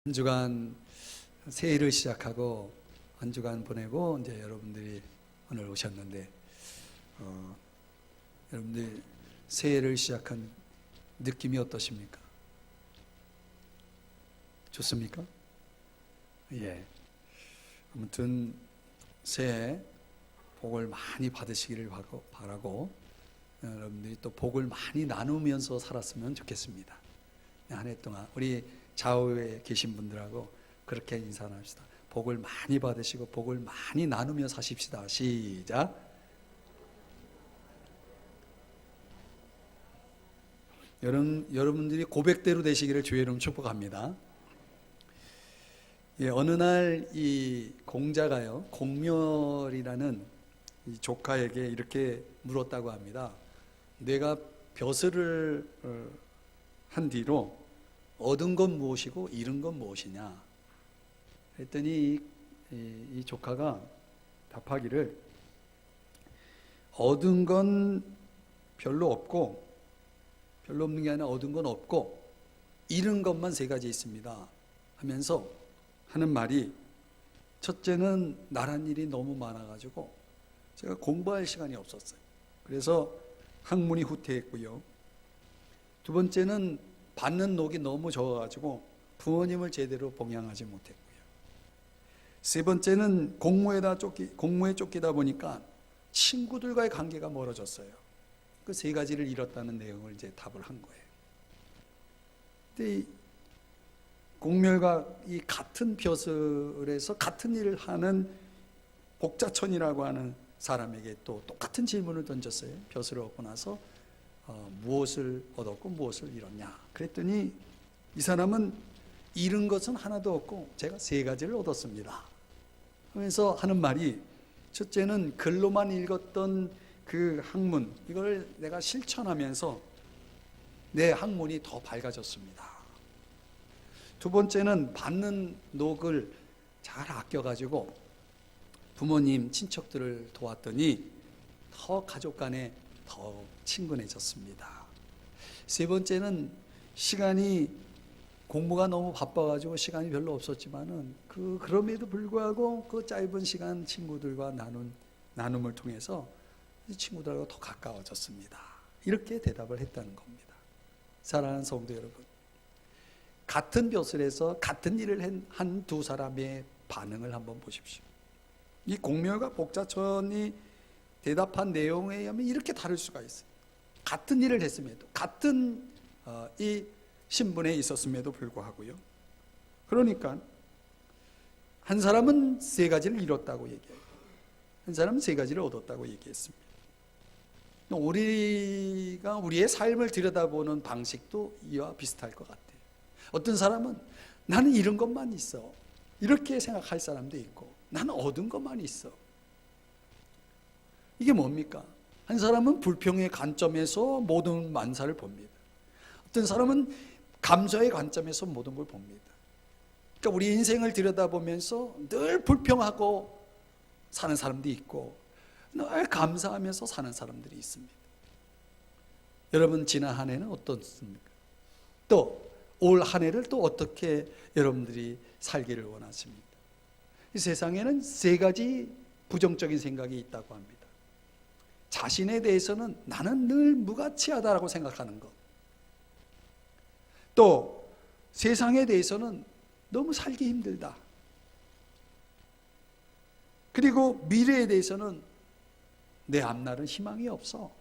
한 주간 새해를 시작하고 한 주간 보내고 이제 여러분들이 오늘 오셨는데 여러분들 새해를 시작한 느낌이 어떠십니까? 좋습니까? 예. 아무튼 새해 복을 많이 받으시기를 바라고 여러분들이 또 복을 많이 나누면서 살았으면 좋겠습니다. 한 해 동안 우리 좌우에 계신 분들하고 그렇게 인사를 합시다. 복을 많이 받으시고 복을 많이 나누며 사십시다. 시작. 여러분들이 고백대로 되시기를 주의 이름 축복합니다. 예, 어느 날 이 공자가요, 공멸이라는 이 조카에게 이렇게 물었다고 합니다. 내가 벼슬을 한 뒤로 얻은 건 무엇이고 잃은 건 무엇이냐 그랬더니 이 조카가 답하기를 얻은 건 별로 없는 게 아니라 얻은 건 없고 잃은 것만 세 가지 있습니다 하면서 하는 말이, 첫째는 나란 일이 너무 많아가지고 제가 공부할 시간이 없었어요. 그래서 학문이 후퇴했고요. 두 번째는 받는 녹이 너무 적어가지고 부모님을 제대로 봉양하지 못했고요. 세 번째는 공무에 쫓기다 보니까 친구들과의 관계가 멀어졌어요. 그 세 가지를 잃었다는 내용을 이제 답을 한 거예요. 근데 이 공멸과 이 같은 벼슬에서 같은 일을 하는 복자천이라고 하는 사람에게 또 똑같은 질문을 던졌어요. 벼슬을 얻고 나서 무엇을 얻었고 무엇을 잃었냐 그랬더니 이 사람은 잃은 것은 하나도 없고 제가 세 가지를 얻었습니다 하면서 하는 말이, 첫째는 글로만 읽었던 그 학문, 이걸 내가 실천하면서 내 학문이 더 밝아졌습니다. 두 번째는 받는 녹을 잘 아껴가지고 부모님, 친척들을 도왔더니 더 가족 간에 더 친근해졌습니다. 세 번째는 시간이, 공부가 너무 바빠가지고 시간이 별로 없었지만은 그럼에도 불구하고 그 짧은 시간 친구들과 나눔을 통해서 친구들하고 더 가까워졌습니다. 이렇게 대답을 했다는 겁니다. 사랑하는 성도 여러분, 같은 벼슬에서 같은 일을 한 두 사람의 반응을 한번 보십시오. 이 공멸과 복자천이 대답한 내용에 의하면 이렇게 다를 수가 있어요. 같은 일을 했음에도, 같은 이 신분에 있었음에도 불구하고요. 그러니까 한 사람은 세 가지를 잃었다고 얘기해요. 한 사람은 세 가지를 얻었다고 얘기했습니다. 우리가 우리의 삶을 들여다보는 방식도 이와 비슷할 것 같아요. 어떤 사람은 나는 잃은 것만 있어, 이렇게 생각할 사람도 있고, 나는 얻은 것만 있어. 이게 뭡니까? 한 사람은 불평의 관점에서 모든 만사를 봅니다. 어떤 사람은 감사의 관점에서 모든 걸 봅니다. 그러니까 우리 인생을 들여다보면서 늘 불평하고 사는 사람도 있고 늘 감사하면서 사는 사람들이 있습니다. 여러분 지난 한 해는 어떻습니까? 또 올 한 해를 또 어떻게 여러분들이 살기를 원하십니까? 이 세상에는 세 가지 부정적인 생각이 있다고 합니다. 자신에 대해서는 나는 늘 무가치하다라고 생각하는 것, 또 세상에 대해서는 너무 살기 힘들다, 그리고 미래에 대해서는 내 앞날은 희망이 없어.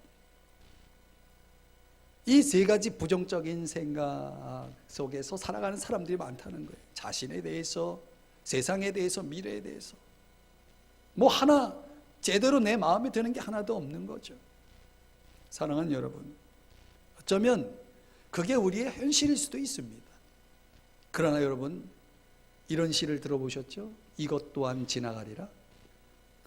이 세 가지 부정적인 생각 속에서 살아가는 사람들이 많다는 거예요. 자신에 대해서, 세상에 대해서, 미래에 대해서 뭐 하나 제대로 내 마음에 드는 게 하나도 없는 거죠. 사랑하는 여러분, 어쩌면 그게 우리의 현실일 수도 있습니다. 그러나 여러분, 이런 시를 들어보셨죠? 이것 또한 지나가리라.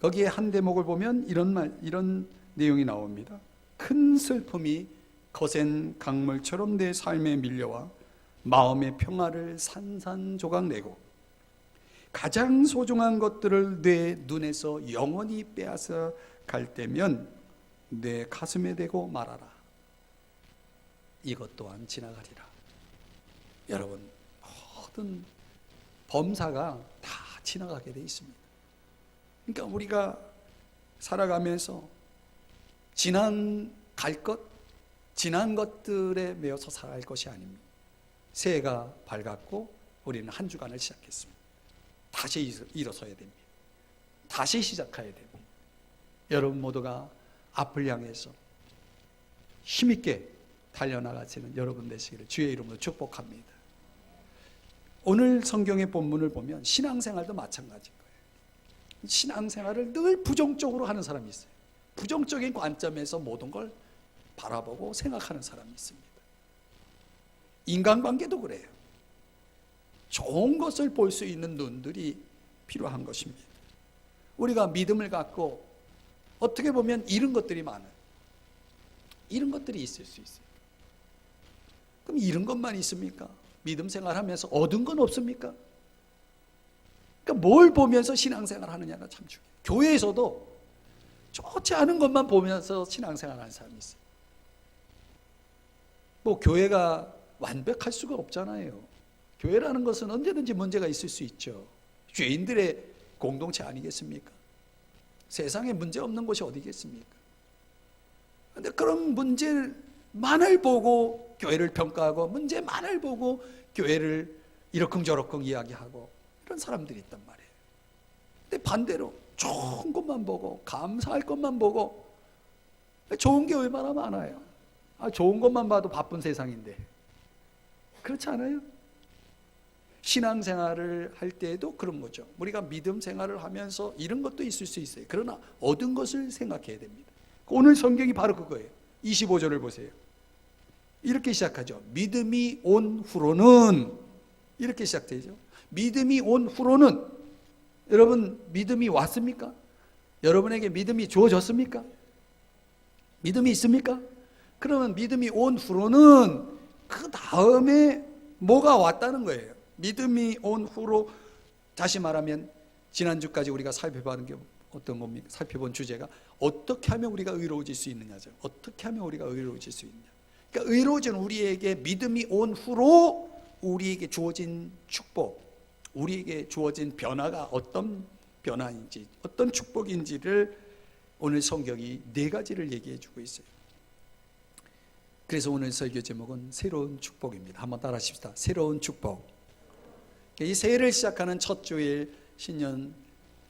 거기에 한 대목을 보면 이런 내용이 나옵니다. 큰 슬픔이 거센 강물처럼 내 삶에 밀려와 마음의 평화를 산산조각 내고 가장 소중한 것들을 내 눈에서 영원히 빼앗아 갈 때면 내 가슴에 대고 말하라. 이것 또한 지나가리라. 여러분, 모든 범사가 다 지나가게 돼 있습니다. 그러니까 우리가 살아가면서 지난 것들에 매여서 살아갈 것이 아닙니다. 새해가 밝았고 우리는 한 주간을 시작했습니다. 다시 일어서야 됩니다. 다시 시작해야 됩니다. 여러분 모두가 앞을 향해서 힘있게 달려나가시는 여러분 되시기를 주의 이름으로 축복합니다. 오늘 성경의 본문을 보면 신앙생활도 마찬가지인 거예요. 신앙생활을 늘 부정적으로 하는 사람이 있어요. 부정적인 관점에서 모든 걸 바라보고 생각하는 사람이 있습니다. 인간관계도 그래요. 좋은 것을 볼 수 있는 눈들이 필요한 것입니다. 우리가 믿음을 갖고 어떻게 보면 잃은 것들이 많아요. 잃은 것들이 있을 수 있어요. 그럼 잃은 것만 있습니까? 믿음 생활하면서 얻은 건 없습니까? 그러니까 뭘 보면서 신앙생활 하느냐가 참 중요해요. 교회에서도 좋지 않은 것만 보면서 신앙생활 하는 사람이 있어요. 뭐 교회가 완벽할 수가 없잖아요. 교회라는 것은 언제든지 문제가 있을 수 있죠. 죄인들의 공동체 아니겠습니까? 세상에 문제 없는 곳이 어디겠습니까? 그런데 그런 문제만을 보고 교회를 평가하고 문제만을 보고 교회를 이러쿵저러쿵 이야기하고 이런 사람들이 있단 말이에요. 근데 반대로 좋은 것만 보고 감사할 것만 보고, 좋은 게 얼마나 많아요. 좋은 것만 봐도 바쁜 세상인데 그렇지 않아요? 신앙생활을 할 때에도 그런 거죠. 우리가 믿음 생활을 하면서 이런 것도 있을 수 있어요. 그러나 얻은 것을 생각해야 됩니다. 오늘 성경이 바로 그거예요. 25절을 보세요. 이렇게 시작하죠. 믿음이 온 후로는, 이렇게 시작되죠. 믿음이 온 후로는, 여러분 믿음이 왔습니까? 여러분에게 믿음이 주어졌습니까? 믿음이 있습니까? 그러면 믿음이 온 후로는 그 다음에 뭐가 왔다는 거예요. 믿음이 온 후로, 다시 말하면 지난주까지 우리가 살펴본 게 어떤 겁니까? 살펴본 주제가 어떻게 하면 우리가 의로워질 수 있느냐죠. 어떻게 하면 우리가 의로워질 수 있느냐. 그러니까 의로워진 우리에게 믿음이 온 후로 우리에게 주어진 축복, 우리에게 주어진 변화가 어떤 변화인지, 어떤 축복인지를 오늘 성경이 4가지를 얘기해 주고 있어요. 그래서 오늘 설교 제목은 새로운 축복입니다. 한번 따라 하십시다. 새로운 축복. 이 새해를 시작하는 첫 주일 신년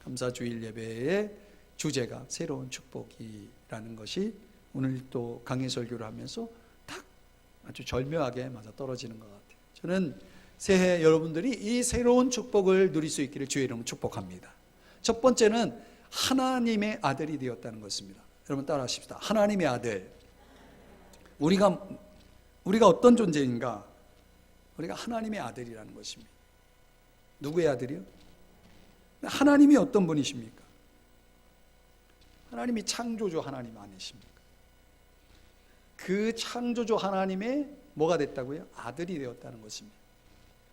감사주일 예배의 주제가 새로운 축복이라는 것이 오늘 또 강해 설교를 하면서 딱 아주 절묘하게 맞아 떨어지는 것 같아요. 저는 새해 여러분들이 이 새로운 축복을 누릴 수 있기를 주의 이름으로 축복합니다. 첫 번째는 하나님의 아들이 되었다는 것입니다. 여러분 따라 하십시다. 하나님의 아들. 우리가 어떤 존재인가? 우리가 하나님의 아들이라는 것입니다. 누구의 아들이요? 하나님이 어떤 분이십니까? 하나님이 창조주 하나님 아니십니까? 그 창조주 하나님의 뭐가 됐다고요? 아들이 되었다는 것입니다.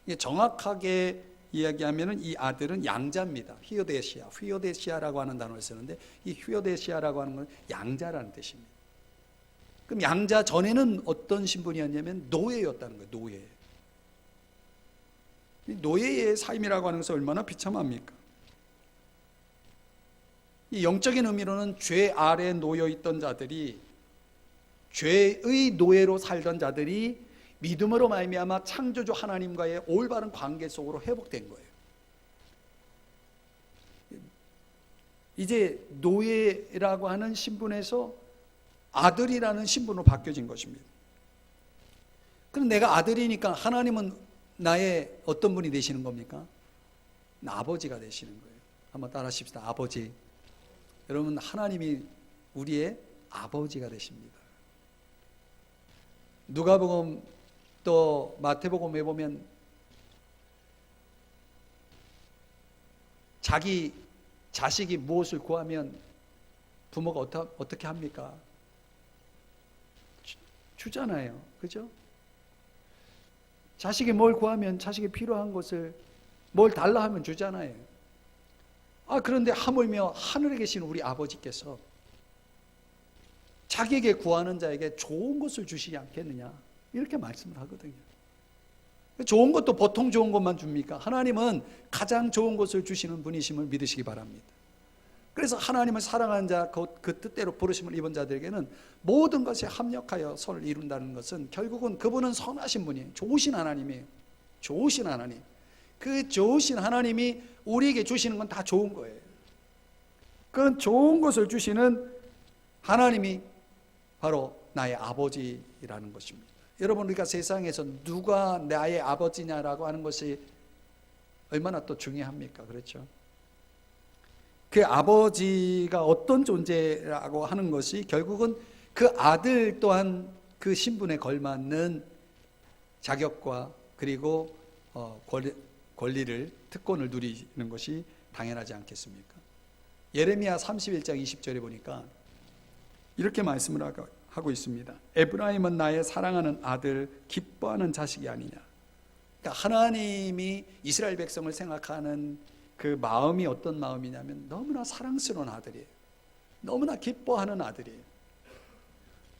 이게 정확하게 이야기하면 이 아들은 양자입니다. 휘오데시아라고 하는 단어를 쓰는데 이 휘오데시아라고 하는 건 양자라는 뜻입니다. 그럼 양자 전에는 어떤 신분이었냐면 노예였다는 거예요. 노예. 노예의 삶이라고 하는 것은 얼마나 비참합니까? 이 영적인 의미로는 죄 아래 놓여 있던 자들이, 죄의 노예로 살던 자들이 믿음으로 말미암아 창조주 하나님과의 올바른 관계 속으로 회복된 거예요. 이제 노예라고 하는 신분에서 아들이라는 신분으로 바뀌어진 것입니다. 그럼 내가 아들이니까 하나님은 나의 어떤 분이 되시는 겁니까? 아버지가 되시는 거예요. 한번 따라 하십시다. 아버지. 여러분 하나님이 우리의 아버지가 되십니다. 누가복음 또 마태복음에 보면 자기 자식이 무엇을 구하면 부모가 어떻게 합니까? 주잖아요. 그죠? 자식이 뭘 구하면 자식이 필요한 것을 뭘 달라 하면 주잖아요. 그런데 하물며 하늘에 계신 우리 아버지께서 자기에게 구하는 자에게 좋은 것을 주시지 않겠느냐, 이렇게 말씀을 하거든요. 좋은 것도 보통 좋은 것만 줍니까? 하나님은 가장 좋은 것을 주시는 분이심을 믿으시기 바랍니다. 그래서 하나님을 사랑하는 자, 그 뜻대로 부르심을 입은 자들에게는 모든 것이 합력하여 선을 이룬다는 것은 결국은 그분은 선하신 분이에요. 좋으신 하나님이에요. 좋으신 하나님. 그 좋으신 하나님이 우리에게 주시는 건 다 좋은 거예요. 그 좋은 것을 주시는 하나님이 바로 나의 아버지라는 것입니다. 여러분, 우리가 세상에서 누가 나의 아버지냐라고 하는 것이 얼마나 또 중요합니까? 그렇죠? 그 아버지가 어떤 존재라고 하는 것이 결국은 그 아들 또한 그 신분에 걸맞는 자격과 그리고 권리를, 특권을 누리는 것이 당연하지 않겠습니까? 예레미야 31장 20절에 보니까 이렇게 말씀을 하고 있습니다. 에브라임은 나의 사랑하는 아들, 기뻐하는 자식이 아니냐. 그러니까 하나님이 이스라엘 백성을 생각하는 그 마음이 어떤 마음이냐면 너무나 사랑스러운 아들이에요. 너무나 기뻐하는 아들이에요.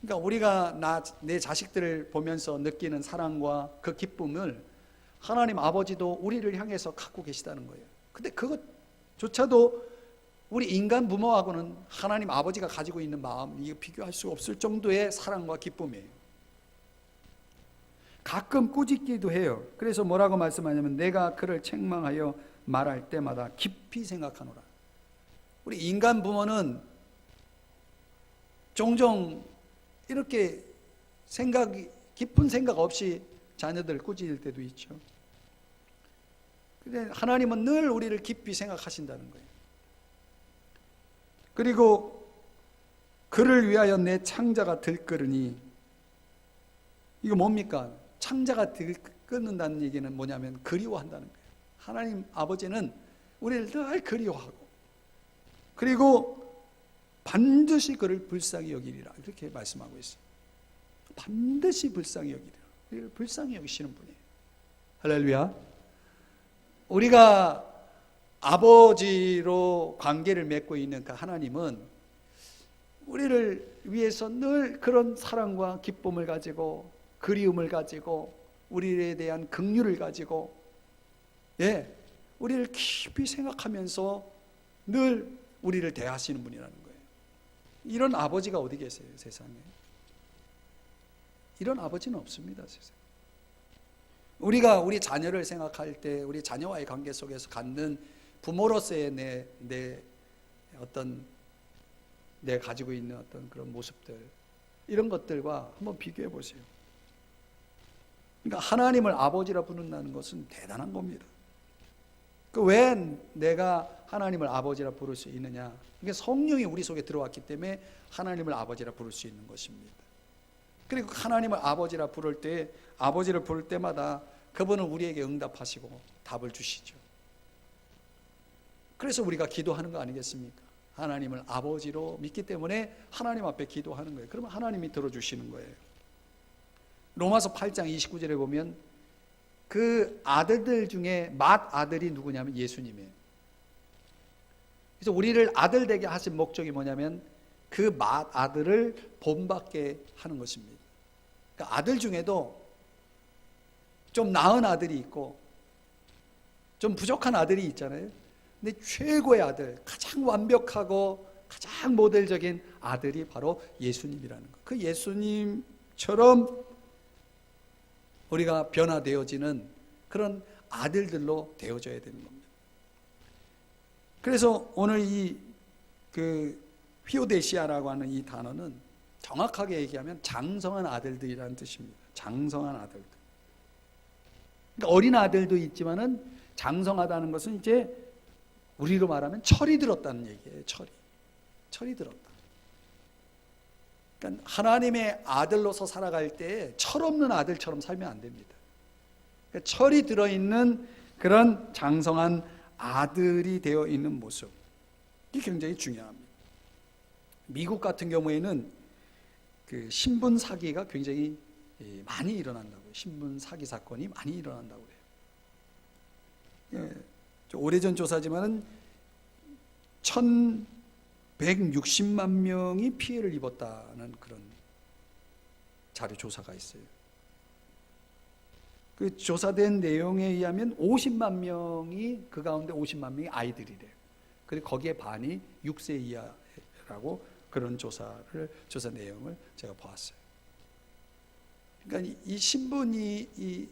그러니까 우리가 내 자식들을 보면서 느끼는 사랑과 그 기쁨을 하나님 아버지도 우리를 향해서 갖고 계시다는 거예요. 근데 그것조차도 우리 인간 부모하고는 하나님 아버지가 가지고 있는 마음, 이거 비교할 수 없을 정도의 사랑과 기쁨이에요. 가끔 꾸짖기도 해요. 그래서 뭐라고 말씀하냐면 내가 그를 책망하여 말할 때마다 깊이 생각하노라. 우리 인간 부모는 종종 이렇게 깊은 생각 없이 자녀들을 꾸짖을 때도 있죠. 근데 하나님은 늘 우리를 깊이 생각하신다는 거예요. 그리고 그를 위하여 내 창자가 들끓으니, 이거 뭡니까? 창자가 들끓는다는 얘기는 뭐냐면 그리워한다는 거예요. 하나님 아버지는 우리를 늘 그리워하고, 그리고 반드시 그를 불쌍히 여기리라, 이렇게 말씀하고 있어요. 반드시 불쌍히 여기리라. 우리를 불쌍히 여기시는 분이에요. 할렐루야. 우리가 아버지로 관계를 맺고 있는 그 하나님은 우리를 위해서 늘 그런 사랑과 기쁨을 가지고, 그리움을 가지고, 우리에 대한 긍휼을 가지고, 우리를 깊이 생각하면서 늘 우리를 대하시는 분이라는 거예요. 이런 아버지가 어디 계세요, 세상에? 이런 아버지는 없습니다, 세상에. 우리가 우리 자녀를 생각할 때, 우리 자녀와의 관계 속에서 갖는 부모로서의 내가 가지고 있는 어떤 그런 모습들, 이런 것들과 한번 비교해 보세요. 그러니까 하나님을 아버지라 부른다는 것은 대단한 겁니다. 왜 내가 하나님을 아버지라 부를 수 있느냐? 이게 성령이 우리 속에 들어왔기 때문에 하나님을 아버지라 부를 수 있는 것입니다. 그리고 하나님을 아버지라 부를 때, 아버지를 부를 때마다 그분은 우리에게 응답하시고 답을 주시죠. 그래서 우리가 기도하는 거 아니겠습니까? 하나님을 아버지로 믿기 때문에 하나님 앞에 기도하는 거예요. 그러면 하나님이 들어주시는 거예요. 로마서 8장 29절에 보면 그 아들들 중에 맏아들이 누구냐면 예수님이에요. 그래서 우리를 아들 되게 하신 목적이 뭐냐면 그 맏아들을 본받게 하는 것입니다. 그러니까 아들 중에도 좀 나은 아들이 있고 좀 부족한 아들이 있잖아요. 근데 최고의 아들, 가장 완벽하고 가장 모델적인 아들이 바로 예수님이라는 거. 그 예수님처럼 우리가 변화되어지는 그런 아들들로 되어져야 되는 겁니다. 그래서 오늘 휘오데시아라고 하는 이 단어는 정확하게 얘기하면 장성한 아들들이라는 뜻입니다. 장성한 아들들. 그러니까 어린 아들도 있지만은 장성하다는 것은 이제 우리로 말하면 철이 들었다는 얘기예요. 철이 들었다. 그러니까 하나님의 아들로서 살아갈 때 철없는 아들처럼 살면 안 됩니다. 그러니까 철이 들어있는 그런 장성한 아들이 되어 있는 모습, 이게 굉장히 중요합니다. 미국 같은 경우에는 그 신분 사기가 굉장히 많이 일어난다고요. 신분 사기 사건이 많이 일어난다고 그래요. 오래전 조사지만은 1,160만 명이 피해를 입었다는 그런 자료 조사가 있어요. 그 조사된 내용에 의하면 50만 명이, 그 가운데 50만 명이 아이들이래요. 그리고 거기에 반이 6세 이하라고, 그런 조사 내용을 제가 보았어요. 그러니까 이 신분이 이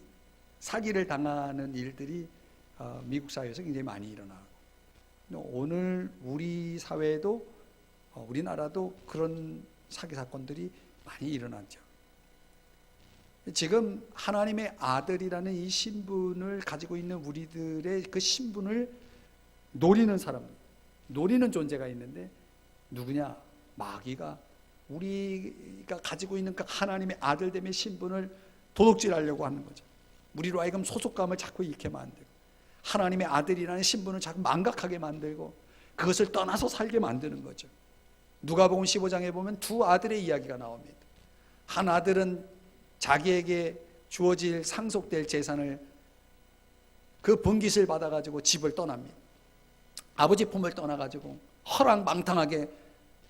사기를 당하는 일들이 미국 사회에서 굉장히 많이 일어나고, 오늘 우리 사회도, 우리나라도 그런 사기 사건들이 많이 일어났죠. 지금 하나님의 아들이라는 이 신분을 가지고 있는 우리들의 그 신분을 노리는 사람, 노리는 존재가 있는데, 누구냐? 마귀가 우리가 가지고 있는 그 하나님의 아들됨의 신분을 도둑질하려고 하는 거죠. 우리로 하여금 소속감을 자꾸 잃게 만들고, 하나님의 아들이라는 신분을 자꾸 망각하게 만들고, 그것을 떠나서 살게 만드는 거죠. 누가복음 15장에 보면 두 아들의 이야기가 나옵니다. 한 아들은 자기에게 주어질 상속될 재산을, 그 분깃을 받아가지고 집을 떠납니다. 아버지 품을 떠나가지고 허랑방탕하게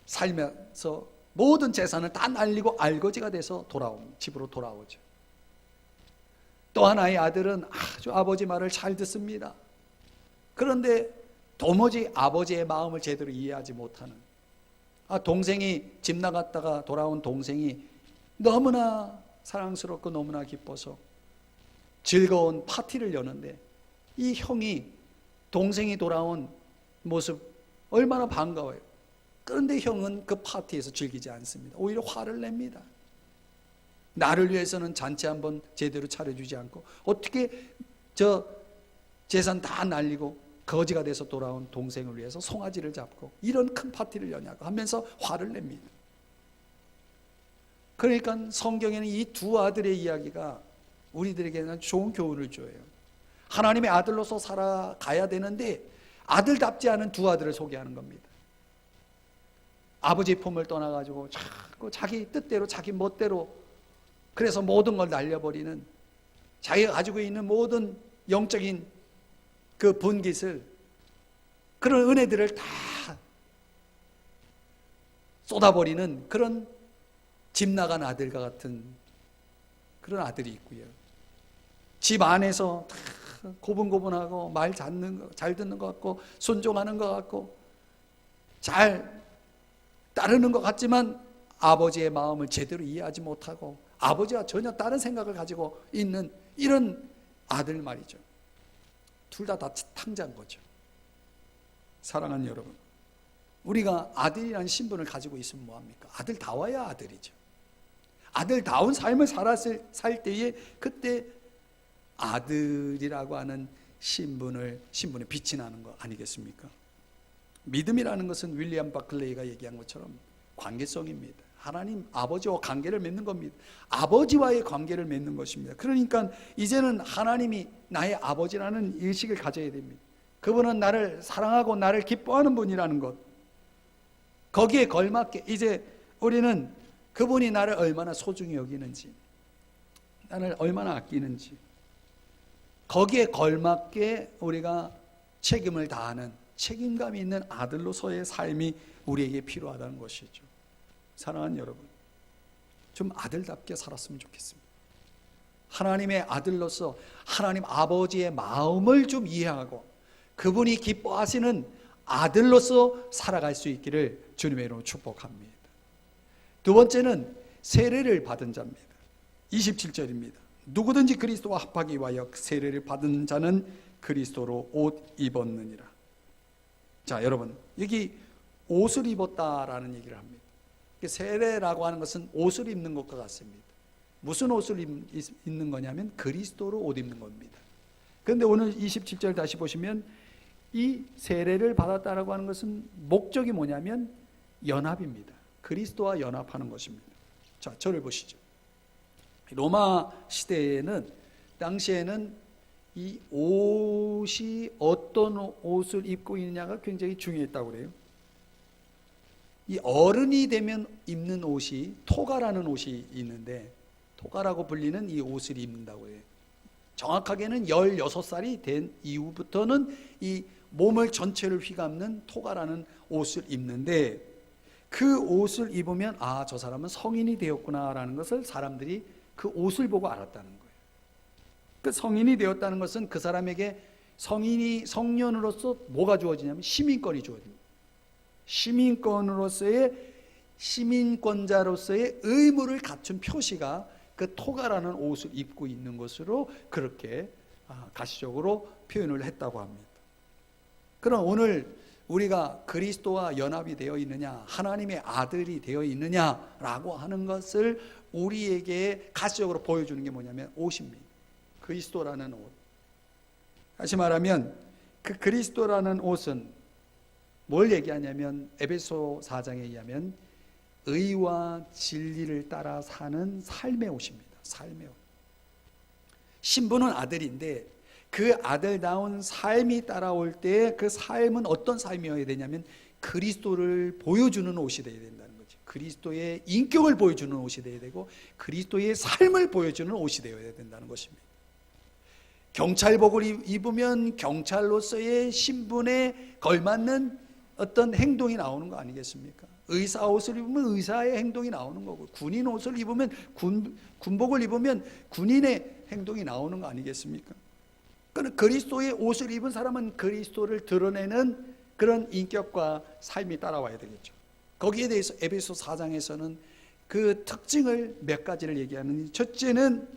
살면서 모든 재산을 다 날리고 알거지가 돼서 집으로 돌아오죠. 또 하나의 아들은 아주 아버지 말을 잘 듣습니다. 그런데 도무지 아버지의 마음을 제대로 이해하지 못하는, 동생이 집 나갔다가 돌아온 동생이 너무나 사랑스럽고 너무나 기뻐서 즐거운 파티를 여는데, 이 형이 동생이 돌아온 모습 얼마나 반가워요. 그런데 형은 그 파티에서 즐기지 않습니다. 오히려 화를 냅니다. 나를 위해서는 잔치 한번 제대로 차려주지 않고 어떻게 저 재산 다 날리고 거지가 돼서 돌아온 동생을 위해서 송아지를 잡고 이런 큰 파티를 여냐고 하면서 화를 냅니다. 그러니까 성경에는 이 두 아들의 이야기가 우리들에게는 좋은 교훈을 줘요. 하나님의 아들로서 살아가야 되는데 아들답지 않은 두 아들을 소개하는 겁니다. 아버지 품을 떠나가지고 자꾸 자기 뜻대로 자기 멋대로, 그래서 모든 걸 날려버리는, 자기가 가지고 있는 모든 영적인 그 분깃을, 그런 은혜들을 다 쏟아버리는 그런 집 나간 아들과 같은 그런 아들이 있고요. 집 안에서 다 고분고분하고 말 잘 듣는 것 같고 순종하는 것 같고 잘 따르는 것 같지만 아버지의 마음을 제대로 이해하지 못하고 아버지와 전혀 다른 생각을 가지고 있는 이런 아들 말이죠. 둘 다 탕자인 거죠. 사랑하는 여러분, 우리가 아들이라는 신분을 가지고 있으면 뭐합니까? 아들다워야 아들이죠. 아들다운 삶을 살 때에 그때 아들이라고 하는 신분에 빛이 나는 거 아니겠습니까? 믿음이라는 것은 윌리엄 바클레이가 얘기한 것처럼 관계성입니다. 하나님 아버지와 관계를 맺는 겁니다. 아버지와의 관계를 맺는 것입니다. 그러니까 이제는 하나님이 나의 아버지라는 의식을 가져야 됩니다. 그분은 나를 사랑하고 나를 기뻐하는 분이라는 것, 거기에 걸맞게 이제 우리는 그분이 나를 얼마나 소중히 여기는지, 나를 얼마나 아끼는지, 거기에 걸맞게 우리가 책임을 다하는 책임감 있는 아들로서의 삶이 우리에게 필요하다는 것이죠. 사랑하는 여러분, 좀 아들답게 살았으면 좋겠습니다. 하나님의 아들로서 하나님 아버지의 마음을 좀 이해하고 그분이 기뻐하시는 아들로서 살아갈 수 있기를 주님의 이름으로 축복합니다. 두 번째는 세례를 받은 자입니다. 27절입니다. 누구든지 그리스도와 합하기 위하여 세례를 받은 자는 그리스도로 옷 입었느니라. 자, 여러분, 여기 옷을 입었다라는 얘기를 합니다. 세례라고 하는 것은 옷을 입는 것과 같습니다. 무슨 옷을 입는 거냐면 그리스도로 옷 입는 겁니다. 그런데 오늘 27절 다시 보시면 이 세례를 받았다라고 하는 것은 목적이 뭐냐면 연합입니다. 그리스도와 연합하는 것입니다. 자, 저를 보시죠. 로마 시대에는, 당시에는 이 옷이 어떤 옷을 입고 있느냐가 굉장히 중요했다고 그래요. 이 어른이 되면 입는 옷이 토가라는 옷이 있는데, 토가라고 불리는 이 옷을 입는다고 해요. 정확하게는 16살이 된 이후부터는 이 몸을 전체를 휘감는 토가라는 옷을 입는데, 그 옷을 입으면 아, 저 사람은 성인이 되었구나라는 것을 사람들이 그 옷을 보고 알았다는 거예요. 그 성인이 되었다는 것은 그 사람에게 성년으로서 뭐가 주어지냐면 시민권이 주어집니다. 시민권자로서의 의무를 갖춘 표시가 그 토가라는 옷을 입고 있는 것으로 그렇게 가시적으로 표현을 했다고 합니다. 그럼 오늘 우리가 그리스도와 연합이 되어 있느냐, 하나님의 아들이 되어 있느냐라고 하는 것을 우리에게 가시적으로 보여주는 게 뭐냐면 옷입니다. 그리스도라는 옷. 다시 말하면 그 그리스도라는 옷은 뭘 얘기하냐면 에베소 4장에 의하면 의와 진리를 따라 사는 삶의 옷입니다. 삶의 옷. 신부는 아들인데 그 아들다운 삶이 따라올 때 그 삶은 어떤 삶이어야 되냐면 그리스도를 보여주는 옷이 되어야 된다는 거죠. 그리스도의 인격을 보여주는 옷이 되어야 되고 그리스도의 삶을 보여주는 옷이 되어야 된다는 것입니다. 경찰복을 입으면 경찰로서의 신분에 걸맞는 어떤 행동이 나오는 거 아니겠습니까? 의사 옷을 입으면 의사의 행동이 나오는 거고, 군인 옷을 입으면 군복을 입으면 군인의 행동이 나오는 거 아니겠습니까? 그러나 그리스도의 옷을 입은 사람은 그리스도를 드러내는 그런 인격과 삶이 따라와야 되겠죠. 거기에 대해서 에베소 4장에서는 그 특징을 몇 가지를 얘기하는데, 첫째는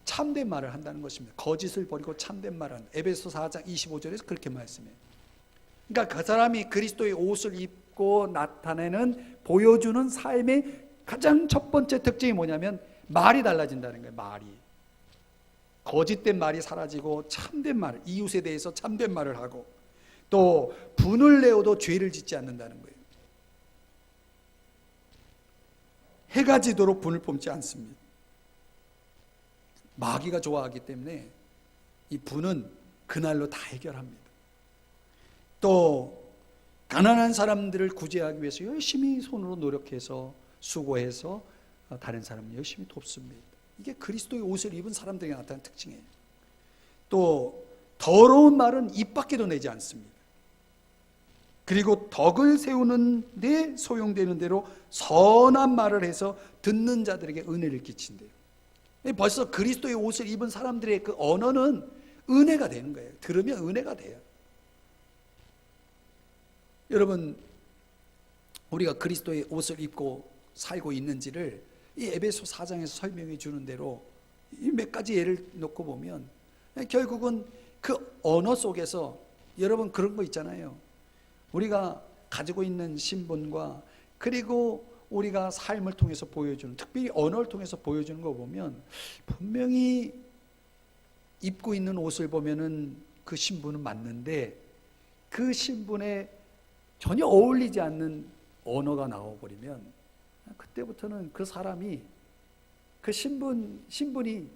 참된 말을 한다는 것입니다. 거짓을 버리고 참된 말을 한다. 에베소 4장 25절에서 그렇게 말씀해요. 그러니까 그 사람이 그리스도의 옷을 입고 나타내는, 보여주는 삶의 가장 첫 번째 특징이 뭐냐면 말이 달라진다는 거예요. 말이. 거짓된 말이 사라지고 참된 말, 이웃에 대해서 참된 말을 하고, 또 분을 내어도 죄를 짓지 않는다는 거예요. 해가 지도록 분을 뿜지 않습니다. 마귀가 좋아하기 때문에 이 분은 그날로 다 해결합니다. 또 가난한 사람들을 구제하기 위해서 열심히 손으로 노력해서 수고해서 다른 사람을 열심히 돕습니다. 이게 그리스도의 옷을 입은 사람들에게 나타나는 특징이에요. 또 더러운 말은 입 밖에도 내지 않습니다. 그리고 덕을 세우는 데 소용되는 대로 선한 말을 해서 듣는 자들에게 은혜를 끼친대요. 벌써 그리스도의 옷을 입은 사람들의 그 언어는 은혜가 되는 거예요. 들으면 은혜가 돼요. 여러분, 우리가 그리스도의 옷을 입고 살고 있는지를 이 에베소 4장에서 설명해 주는 대로 이 몇 가지 예를 놓고 보면 결국은 그 언어 속에서 여러분 그런 거 있잖아요. 우리가 가지고 있는 신분과 그리고 우리가 삶을 통해서 보여주는, 특별히 언어를 통해서 보여주는 거 보면 분명히 입고 있는 옷을 보면은 그 신분은 맞는데 그 신분에 전혀 어울리지 않는 언어가 나와버리면 그때부터는 그 사람이 그 신분이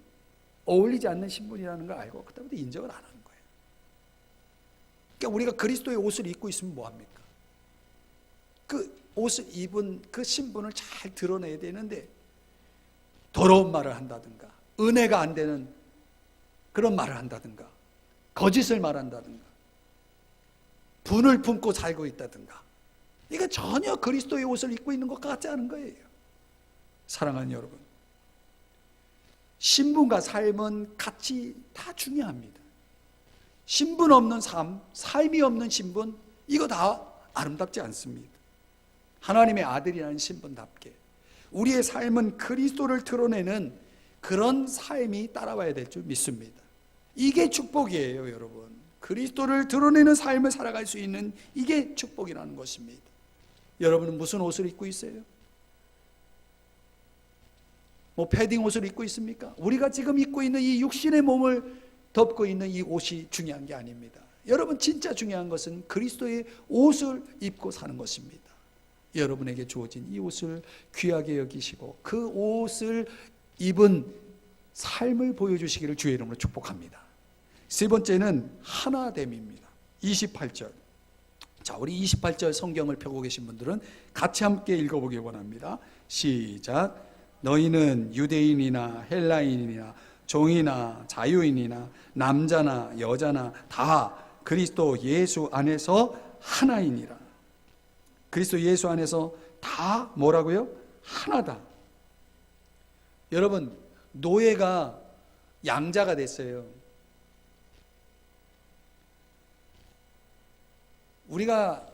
어울리지 않는 신분이라는 걸 알고 그때부터 인정을 안 하는 거예요. 그러니까 우리가 그리스도의 옷을 입고 있으면 뭐합니까? 그 옷을 입은 그 신분을 잘 드러내야 되는데 더러운 말을 한다든가 은혜가 안 되는 그런 말을 한다든가 거짓을 말한다든가 분을 품고 살고 있다든가, 이거 전혀 그리스도의 옷을 입고 있는 것 같지 않은 거예요. 사랑하는 여러분, 신분과 삶은 같이 다 중요합니다. 신분 없는 삶, 삶이 없는 신분, 이거 다 아름답지 않습니다. 하나님의 아들이라는 신분답게 우리의 삶은 그리스도를 드러내는 그런 삶이 따라와야 될 줄 믿습니다. 이게 축복이에요, 여러분. 그리스도를 드러내는 삶을 살아갈 수 있는 이게 축복이라는 것입니다. 여러분은 무슨 옷을 입고 있어요? 뭐 패딩 옷을 입고 있습니까? 우리가 지금 입고 있는 이 육신의 몸을 덮고 있는 이 옷이 중요한 게 아닙니다. 여러분, 진짜 중요한 것은 그리스도의 옷을 입고 사는 것입니다. 여러분에게 주어진 이 옷을 귀하게 여기시고 그 옷을 입은 삶을 보여주시기를 주의 이름으로 축복합니다. 세 번째는 하나됨입니다. 28절. 자, 우리 28절 성경을 펴고 계신 분들은 같이 함께 읽어보기 원합니다. 시작. 너희는 유대인이나 헬라인이나 종이나 자유인이나 남자나 여자나 다 그리스도 예수 안에서 하나이니라. 그리스도 예수 안에서 다 뭐라고요? 하나다. 여러분, 노예가 양자가 됐어요. 우리가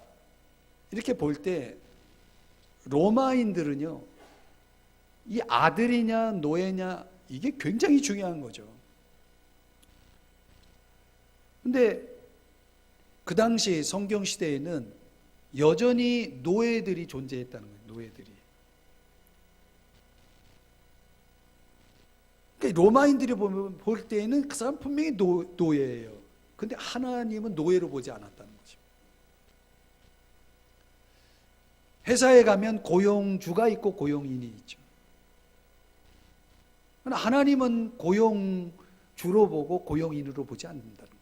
이렇게 볼 때 로마인들은요, 이 아들이냐 노예냐 이게 굉장히 중요한 거죠. 근데 그 당시 성경 시대에는 여전히 노예들이 존재했다는 거예요. 노예들이. 그러니까 로마인들이 볼 때에는 그 사람 분명히 노예예요. 근데 하나님은 노예로 보지 않았다는 거죠. 회사에 가면 고용주가 있고 고용인이 있죠. 하나님은 고용주로 보고 고용인으로 보지 않는다는 거예요.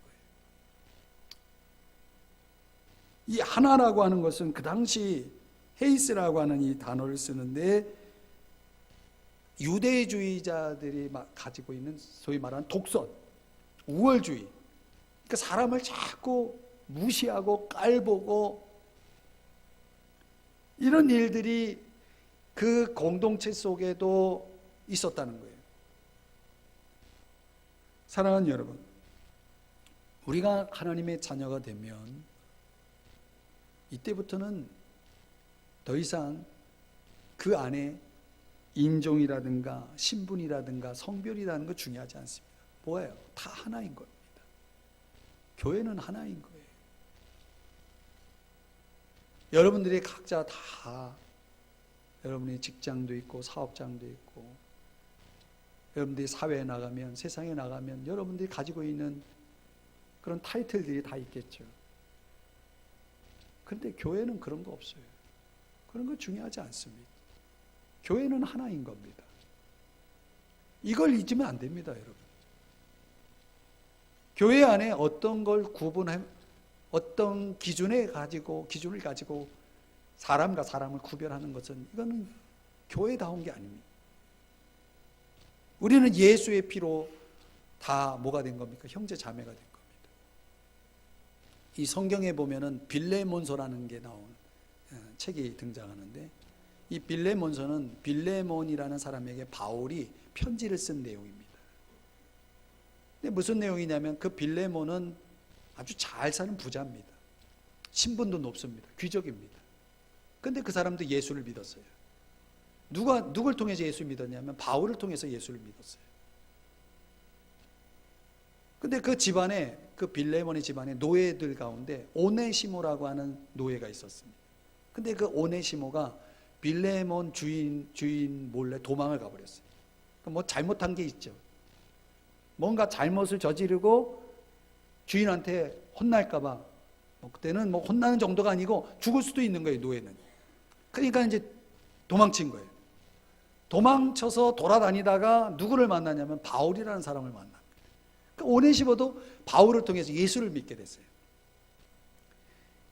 이 하나라고 하는 것은 그 당시 헤이스라고 하는 이 단어를 쓰는데 유대주의자들이 가지고 있는 소위 말하는 독선, 우월주의, 그러니까 사람을 자꾸 무시하고 깔보고 이런 일들이 그 공동체 속에도 있었다는 거예요. 사랑하는 여러분, 우리가 하나님의 자녀가 되면 이때부터는 더 이상 그 안에 인종이라든가 신분이라든가 성별이라는 거 중요하지 않습니다. 뭐예요? 다 하나인 겁니다. 교회는 하나인 거예요. 여러분들이 각자 다 여러분의 직장도 있고 사업장도 있고 여러분들이 사회에 나가면 세상에 나가면 여러분들이 가지고 있는 그런 타이틀들이 다 있겠죠. 그런데 교회는 그런 거 없어요. 그런 거 중요하지 않습니다. 교회는 하나인 겁니다. 이걸 잊으면 안 됩니다, 여러분. 교회 안에 어떤 걸 어떤 기준을 가지고 사람과 사람을 구별하는 것은 이거는 교회다운 게 아닙니다. 우리는 예수의 피로 다 뭐가 된 겁니까? 형제 자매가 된 겁니다. 이 성경에 보면은 빌레몬서라는 게 나온 책이 등장하는데 이 빌레몬서는 빌레몬이라는 사람에게 바울이 편지를 쓴 내용입니다. 근데 무슨 내용이냐면 그 빌레몬은 아주 잘 사는 부자입니다. 신분도 높습니다. 귀족입니다. 근데 그 사람도 예수를 믿었어요. 누굴 통해서 예수를 믿었냐면 바울을 통해서 예수를 믿었어요. 근데 그 집안에, 그 빌레몬의 집안에 노예들 가운데 오네시모라고 하는 노예가 있었습니다. 근데 그 오네시모가 빌레몬 주인 몰래 도망을 가버렸어요. 뭐 잘못한 게 있죠. 뭔가 잘못을 저지르고 주인한테 혼날까봐, 그때는 뭐 혼나는 정도가 아니고 죽을 수도 있는 거예요, 노예는. 그러니까 이제 도망친 거예요. 도망쳐서 돌아다니다가 누구를 만나냐면 바울이라는 사람을 만납니다. 그러니까 오네시모도 바울을 통해서 예수를 믿게 됐어요.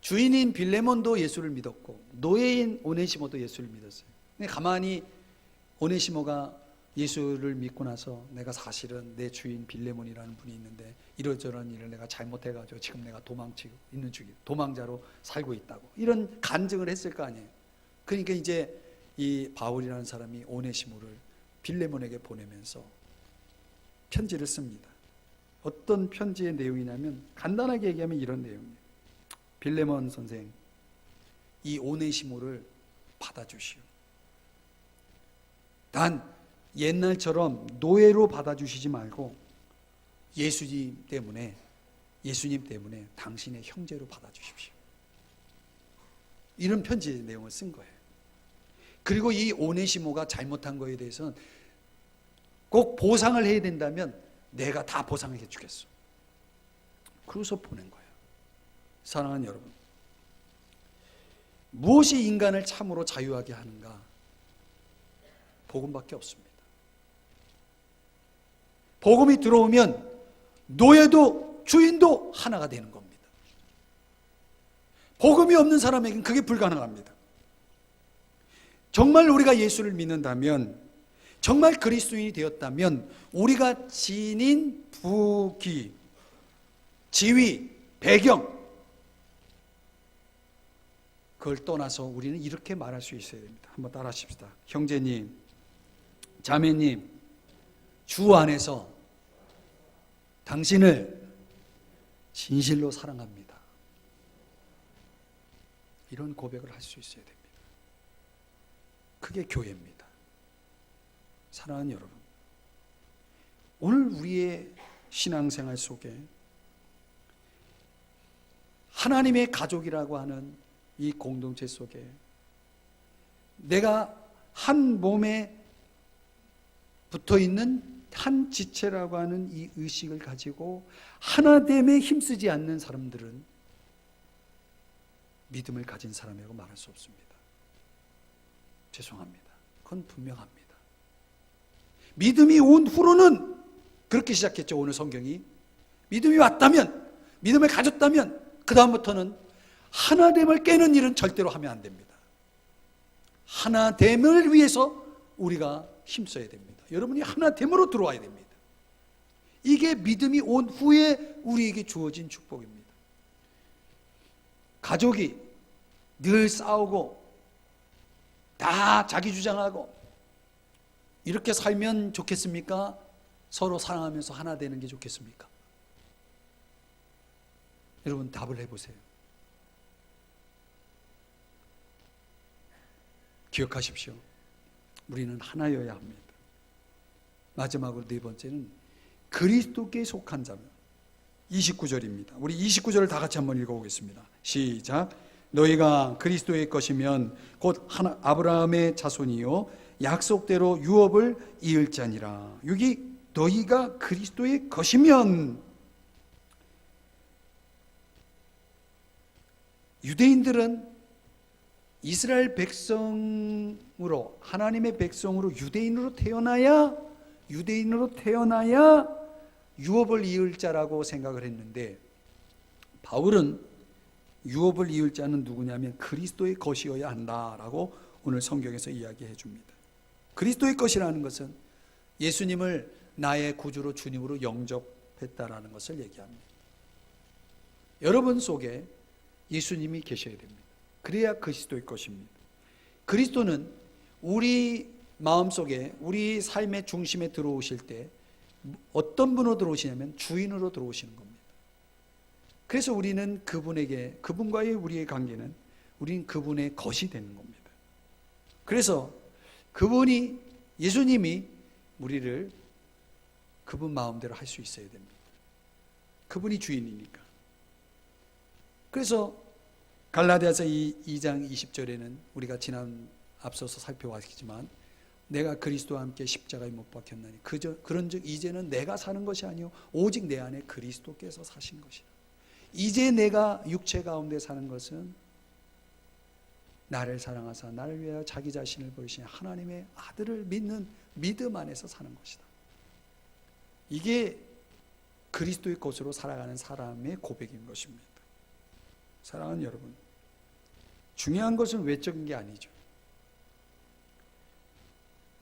주인인 빌레몬도 예수를 믿었고 노예인 오네시모도 예수를 믿었어요. 근데 가만히 오네시모가 예수를 믿고 나서 내가 사실은 내 주인 빌레몬이라는 분이 있는데 이러저런 일을 내가 잘못해가지고 지금 내가 도망치고 있는 중이고 도망자로 살고 있다고 이런 간증을 했을 거 아니에요. 그러니까 이제 이 바울이라는 사람이 오네시모를 빌레몬에게 보내면서 편지를 씁니다. 어떤 편지의 내용이냐면 간단하게 얘기하면 이런 내용이에요. 빌레몬 선생, 이 오네시모를 받아주시오. 단 옛날처럼 노예로 받아주시지 말고 예수님 때문에 당신의 형제로 받아주십시오. 이런 편지의 내용을 쓴 거예요. 그리고 이 오네시모가 잘못한 거에 대해서는 꼭 보상을 해야 된다면 내가 다 보상해 주겠어. 그래서 보낸 거예요. 사랑하는 여러분, 무엇이 인간을 참으로 자유하게 하는가? 복음밖에 없습니다. 복음이 들어오면 노예도 주인도 하나가 되는 겁니다. 복음이 없는 사람에게는 그게 불가능합니다. 정말 우리가 예수를 믿는다면, 정말 그리스도인이 되었다면 우리가 지닌 부귀, 지위, 배경 그걸 떠나서 우리는 이렇게 말할 수 있어야 됩니다. 한번 따라 하십시다. 형제님, 자매님, 주 안에서 당신을 진실로 사랑합니다. 이런 고백을 할 수 있어야 됩니다. 그게 교회입니다. 사랑하는 여러분, 오늘 우리의 신앙생활 속에 하나님의 가족이라고 하는 이 공동체 속에 내가 한 몸에 붙어있는 한 지체라고 하는 이 의식을 가지고 하나됨에 힘쓰지 않는 사람들은 믿음을 가진 사람이라고 말할 수 없습니다. 죄송합니다. 그건 분명합니다. 믿음이 온 후로는 그렇게 시작했죠. 오늘 성경이 믿음이 왔다면, 믿음을 가졌다면 그 다음부터는 하나됨을 깨는 일은 절대로 하면 안 됩니다. 하나됨을 위해서 우리가 힘써야 됩니다. 여러분이 하나됨으로 들어와야 됩니다. 이게 믿음이 온 후에 우리에게 주어진 축복입니다. 가족이 늘 싸우고 다 자기 주장하고 이렇게 살면 좋겠습니까? 서로 사랑하면서 하나 되는 게 좋겠습니까? 여러분 답을 해보세요. 기억하십시오. 우리는 하나여야 합니다. 마지막으로 네 번째는 그리스도께 속한 자면 29절입니다. 우리 29절을 다 같이 한번 읽어보겠습니다. 시작. 너희가 그리스도의 것이면 곧 아브라함의 자손이요 약속대로 유업을 이을 자니라. 여기 너희가 그리스도의 것이면, 유대인들은 이스라엘 백성으로, 하나님의 백성으로 유대인으로 태어나야 유업을 이을 자라고 생각을 했는데, 바울은 유업을 이을 자는 누구냐면 그리스도의 것이어야 한다라고 오늘 성경에서 이야기해 줍니다. 그리스도의 것이라는 것은 예수님을 나의 구주로 주님으로 영접했다라는 것을 얘기합니다. 여러분 속에 예수님이 계셔야 됩니다. 그래야 그리스도의 것입니다. 그리스도는 우리 마음속에, 우리 삶의 중심에 들어오실 때 어떤 분으로 들어오시냐면 주인으로 들어오시는 겁니다. 그래서 우리는 그분과의 우리의 관계는 우리는 그분의 것이 되는 겁니다. 그래서 예수님이 우리를 그분 마음대로 할 수 있어야 됩니다. 그분이 주인이니까. 그래서 갈라디아서 2장 20절에는 우리가 앞서서 살펴왔지만 내가 그리스도와 함께 십자가에 못 박혔나니 그런즉 이제는 내가 사는 것이 아니요 오직 내 안에 그리스도께서 사신 것이라. 이제 내가 육체 가운데 사는 것은 나를 사랑하사 나를 위하여 자기 자신을 버리신 하나님의 아들을 믿는 믿음 안에서 사는 것이다. 이게 그리스도의 것으로 살아가는 사람의 고백인 것입니다. 사랑하는 여러분, 중요한 것은 외적인 게 아니죠.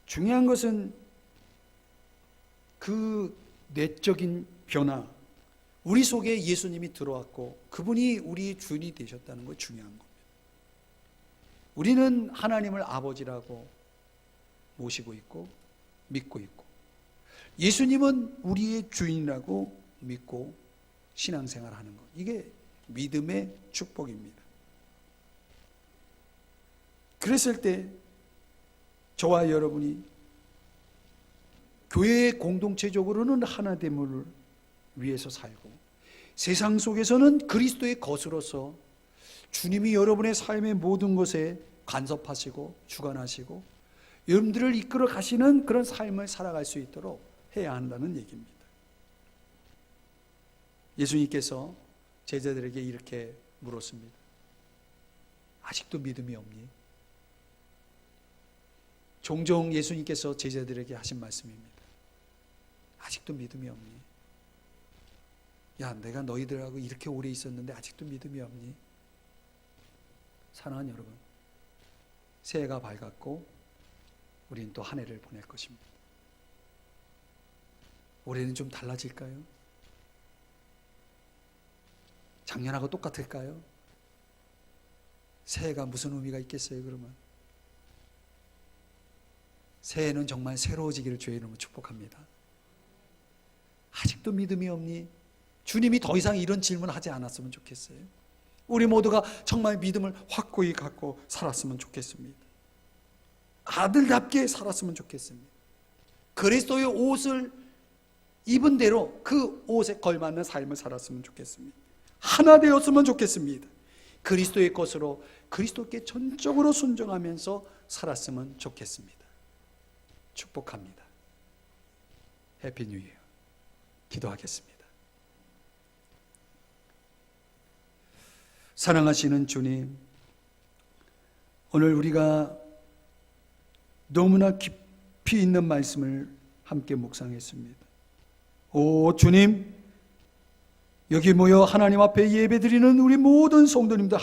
중요한 것은 그 내적인 변화, 우리 속에 예수님이 들어왔고 그분이 우리 주인이 되셨다는 것 중요한 겁니다. 우리는 하나님을 아버지라고 모시고 있고 믿고 있고, 예수님은 우리의 주인이라고 믿고 신앙생활하는 것, 이게 믿음의 축복입니다. 그랬을 때 저와 여러분이 교회 공동체적으로는 하나됨을 위해서 살고, 세상 속에서는 그리스도의 것으로서 주님이 여러분의 삶의 모든 것에 간섭하시고 주관하시고 여러분들을 이끌어 가시는 그런 삶을 살아갈 수 있도록 해야 한다는 얘기입니다. 예수님께서 제자들에게 이렇게 물었습니다. 아직도 믿음이 없니? 종종 예수님께서 제자들에게 하신 말씀입니다. 아직도 믿음이 없니? 야, 내가 너희들하고 이렇게 오래 있었는데 아직도 믿음이 없니? 사랑하는 여러분, 새해가 밝았고 우리는 또 한 해를 보낼 것입니다. 올해는 좀 달라질까요? 작년하고 똑같을까요? 새해가 무슨 의미가 있겠어요, 그러면? 새해는 정말 새로워지기를 주의 이름으로 축복합니다. 아직도 믿음이 없니? 주님이 더 이상 이런 질문하지 않았으면 좋겠어요. 우리 모두가 정말 믿음을 확고히 갖고 살았으면 좋겠습니다. 아들답게 살았으면 좋겠습니다. 그리스도의 옷을 입은 대로 그 옷에 걸맞는 삶을 살았으면 좋겠습니다. 하나 되었으면 좋겠습니다. 그리스도의 것으로 그리스도께 전적으로 순종하면서 살았으면 좋겠습니다. 축복합니다. 해피 뉴 이어. 기도하겠습니다. 사랑하시는 주님, 오늘 우리가 너무나 깊이 있는 말씀을 함께 묵상했습니다. 오 주님, 여기 모여 하나님 앞에 예배드리는 우리 모든 성도님들